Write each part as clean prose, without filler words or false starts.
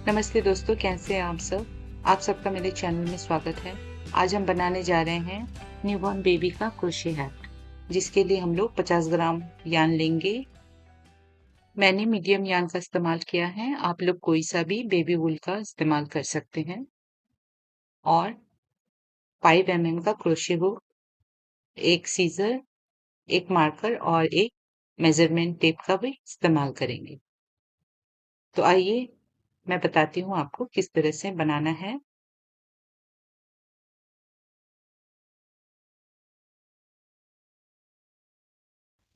नमस्ते दोस्तों, कैसे हैं आप सब? आप सबका मेरे चैनल में स्वागत है। आज हम बनाने जा रहे हैं न्यूबॉर्न बेबी का क्रोशे हैट, जिसके लिए हम लोग 50 ग्राम यार्न लेंगे। मैंने मीडियम यार्न का इस्तेमाल किया है, आप लोग कोई सा भी बेबी वूल का इस्तेमाल कर सकते हैं। और 5 mm का क्रोशे हुक, एक सीजर, एक मार्कर और एक मेजरमेंट टेप का भी इस्तेमाल करेंगे। तो आइए मैं बताती हूँ आपको किस तरह से बनाना है।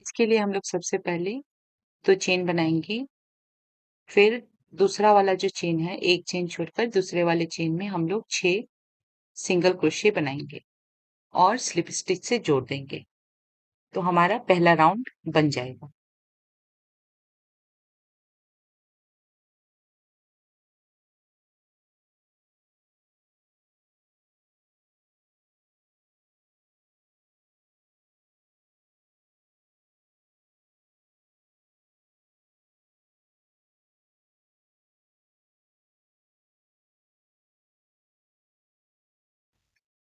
इसके लिए हम लोग सबसे पहले तो चेन बनाएंगे, फिर दूसरा वाला जो चेन है, एक चेन छोड़कर दूसरे वाले चेन में हम लोग 6 सिंगल क्रोशे बनाएंगे और स्लिप स्टिच से जोड़ देंगे, तो हमारा पहला राउंड बन जाएगा।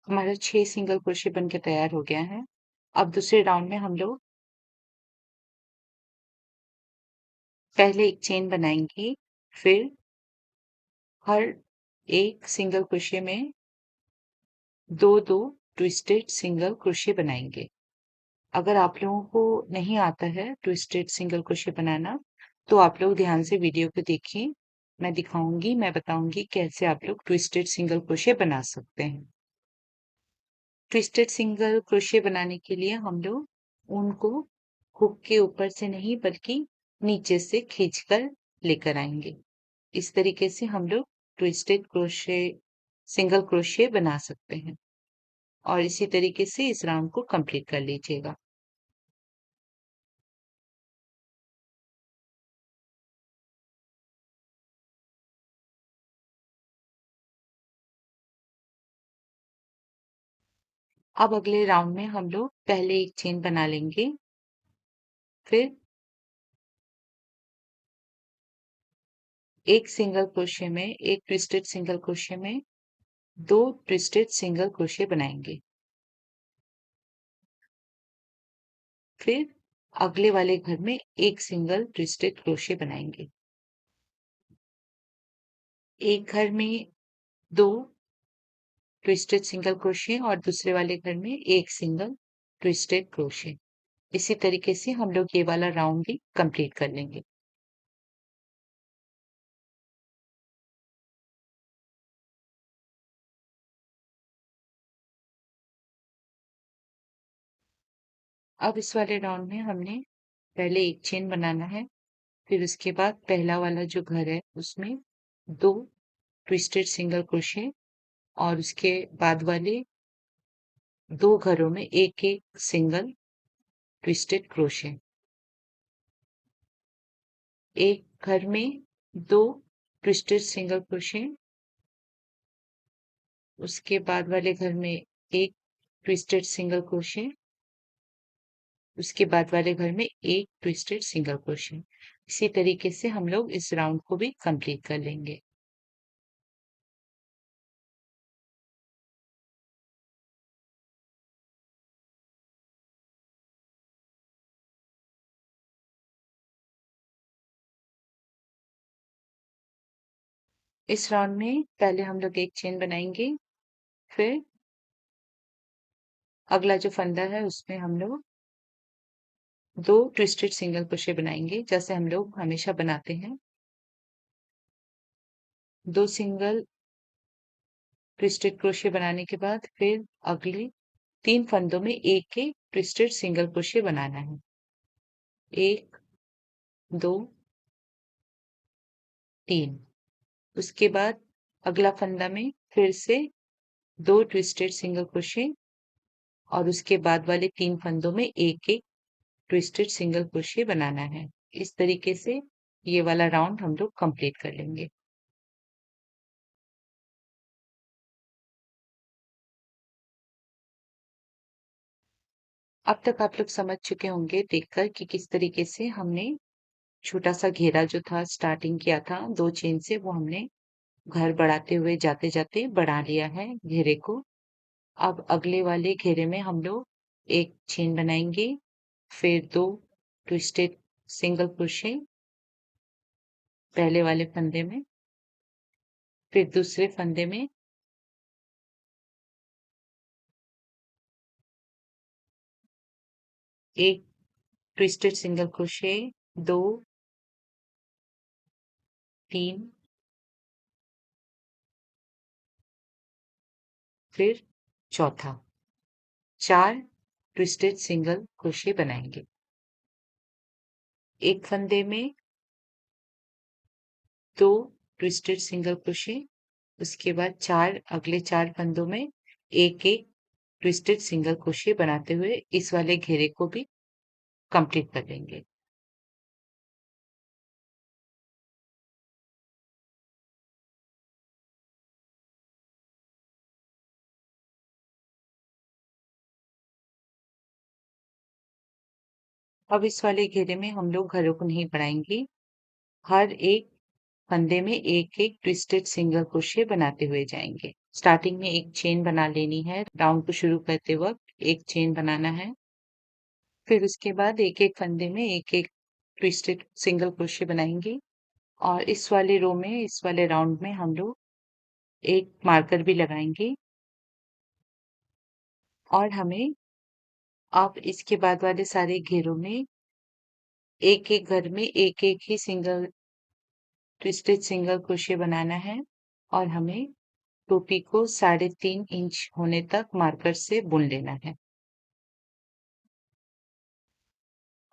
हमारा 6 सिंगल क्रोशे बनके तैयार हो गया है। अब दूसरे राउंड में हम लोग पहले एक चेन बनाएंगे, फिर हर एक सिंगल क्रोशे में दो दो ट्विस्टेड सिंगल क्रोशे बनाएंगे। अगर आप लोगों को नहीं आता है ट्विस्टेड सिंगल क्रोशे बनाना, तो आप लोग ध्यान से वीडियो को देखिए। मैं दिखाऊंगी, मैं बताऊंगी कैसे आप लोग ट्विस्टेड सिंगल क्रोशे बना सकते हैं। ट्विस्टेड सिंगल क्रोशे बनाने के लिए हम लोग ऊन को हुक के ऊपर से नहीं बल्कि नीचे से खींचकर लेकर आएंगे। इस तरीके से हम लोग ट्विस्टेड क्रोशे सिंगल क्रोशे बना सकते हैं और इसी तरीके से इस राउंड को कंप्लीट कर लीजिएगा। अब अगले राउंड में हम लोग पहले एक चेन बना लेंगे, फिर एक सिंगल क्रोशे में एक ट्विस्टेड सिंगल क्रोशे में दो ट्विस्टेड सिंगल क्रोशे बनाएंगे, फिर अगले वाले घर में एक सिंगल ट्विस्टेड क्रोशे बनाएंगे, एक घर में दो ट्विस्टेड सिंगल क्रोशे और दूसरे वाले घर में एक सिंगल ट्विस्टेड क्रोशे। इसी तरीके से हम लोग ये वाला राउंड भी कंप्लीट कर लेंगे। अब इस वाले राउंड में हमने पहले एक चेन बनाना है, फिर उसके बाद पहला वाला जो घर है उसमें दो ट्विस्टेड सिंगल क्रोशे और उसके बाद वाले दो घरों में एक एक सिंगल ट्विस्टेड क्रोशे। एक घर में दो ट्विस्टेड सिंगल क्रोशे, उसके बाद वाले घर में एक ट्विस्टेड सिंगल क्रोशे, उसके बाद वाले घर में एक ट्विस्टेड सिंगल क्रोशे। इसी तरीके से हम लोग इस राउंड को भी कंप्लीट कर लेंगे। इस राउंड में पहले हम लोग एक चेन बनाएंगे, फिर अगला जो फंदा है उसमें हम लोग दो ट्विस्टेड सिंगल क्रोशे बनाएंगे, जैसे हम लोग हमेशा बनाते हैं। दो सिंगल ट्विस्टेड क्रोशे बनाने के बाद फिर अगले 3 फंदों में एक-एक ट्विस्टेड सिंगल क्रोशे बनाना है। 1, 2, 3। उसके बाद अगला फंदा में फिर से 2 ट्विस्टेड सिंगल क्रोशे और उसके बाद वाले 3 फंदों में एक-एक ट्विस्टेड सिंगल क्रोशे बनाना है। इस तरीके से ये वाला राउंड हम लोग कंप्लीट कर लेंगे। अब तक आप लोग समझ चुके होंगे देखकर कि किस तरीके से हमने छोटा सा घेरा जो था स्टार्टिंग किया था 2 चेन से, वो हमने घर बढ़ाते हुए जाते-जाते बढ़ा लिया है घेरे को। अब अगले वाले घेरे में हम लोग एक चेन बनाएँगे, फिर 2 ट्विस्टेड सिंगल क्रोशे पहले वाले फंदे में, फिर दूसरे फंदे में 1 ट्विस्टेड सिंगल क्रोशे, 2, 3, फिर चौथा, 4 ट्विस्टेड सिंगल क्रोशे बनाएँगे। एक फंदे में 2 ट्विस्टेड सिंगल क्रोशे, उसके बाद 4 अगले 4 फंदों में 1-1 ट्विस्टेड सिंगल क्रोशे बनाते हुए इस वाले घेरे को भी कंप्लीट कर लेंगे। अब इस वाले घेरे में हम लोग घरों को नहीं बढ़ाएँगे। हर एक फंदे में 1-1 ट्विस्टेड सिंगल क्रोशे बनाते हुए जाएँगे। स्टार्टिंग में एक चेन बना लेनी है, राउंड को शुरू करते वक़्त एक चेन बनाना है। फिर उसके बाद एक-एक फंदे में 1-1 ट्विस्टेड सिंगल क्रोशे बनाएँगे और इस वाले रो में, इस वाले राउंड में हम लोग एक मार्कर भी लगाएँगे और हमें अब इसके बाद वाले सारे घेरों में एक-एक घर में एक-एक ही सिंगल ट्विस्टेड सिंगल क्रोशे बनाना है और हमें टोपी को 3.5 इंच होने तक मार्कर से बुन लेना है।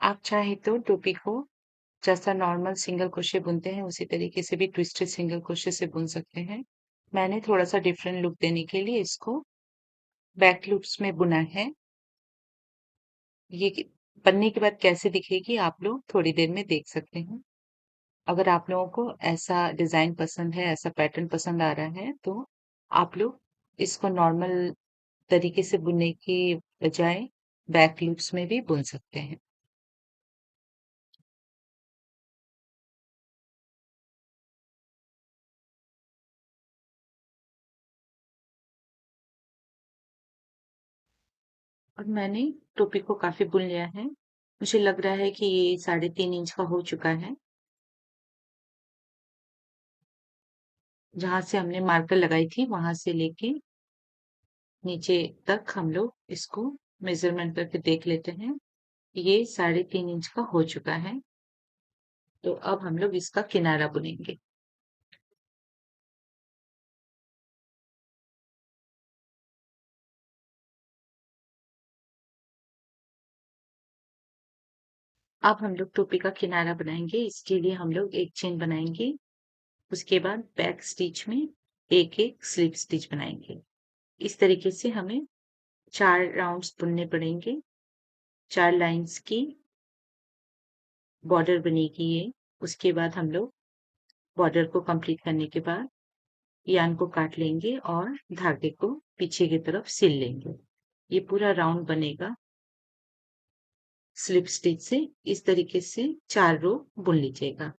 आप चाहें तो टोपी को जैसा नॉर्मल सिंगल क्रोशे बुनते हैं उसी तरीके से भी ट्विस्टेड सिंगल क्रोशे से बुन सकते हैं। मैंने थोड़ा-सा डिफरेंट लुक देने के लिए इसको बैक लूप्स में बुना है। ये बनने के बाद कैसे दिखेगी आप लोग थोड़ी देर में देख सकते हैं। अगर आप लोगों को ऐसा डिज़ाइन पसंद है, ऐसा पैटर्न पसंद आ रहा है, तो आप लोग इसको नॉर्मल तरीके से बुनने की बजाय बैक लूप्स में भी बुन सकते हैं। और मैंने टोपी को काफ़ी बुन लिया है। मुझे लग रहा है कि ये 3.5 इंच का हो चुका है। जहाँ से हमने मार्कर लगाई थी, वहाँ से लेके नीचे तक हम लोग इसको मेज़रमेंट करके देख लेते हैं। ये 3.5 इंच का हो चुका है। तो अब हम लोग इसका किनारा बुनेंगे। अब हम लोग टोपी का किनारा बनाएँगे। इसके लिए हम लोग एक चेन बनाएँगे। उसके बाद बैक स्टिच में एक-एक स्लिप स्टिच बनाएँगे। इस तरीके से हमें 4 राउंड्स बुनने पड़ेंगे। 4 लाइन्स की बॉर्डर बनेगी ये। उसके बाद हम लोग बॉर्डर को कंप्लीट करने के बाद यान को काट लेंगे और धागे को पीछे की तरफ सिल लेंगे। ये पूरा राउंड बनेगा स्लिप स्टिच से। इस तरीके से 4 रो बुन लीजिएगा।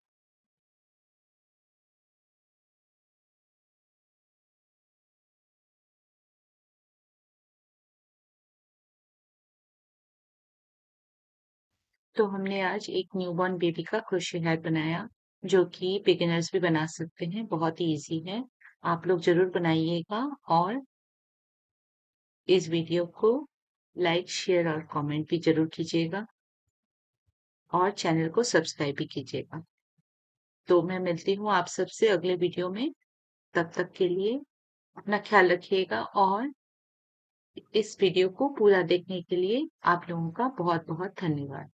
तो हमने आज एक न्यूबॉर्न बेबी का क्रोशे हैट बनाया, जो कि बिगिनर्स भी बना सकते हैं, बहुत ही ईज़ी है। आप लोग ज़रूर बनाइएगा और इस वीडियो को लाइक, शेयर और कमेंट भी ज़रूर कीजिएगा और चैनल को सब्सक्राइब भी कीजिएगा। तो मैं मिलती हूँ आप सबसे अगले वीडियो में, तब तक के लिए अपना ख्याल रखिएगा और इस वीडियो को पूरा देखने के लिए आप लोगों का बहुत-बहुत धन्यवाद।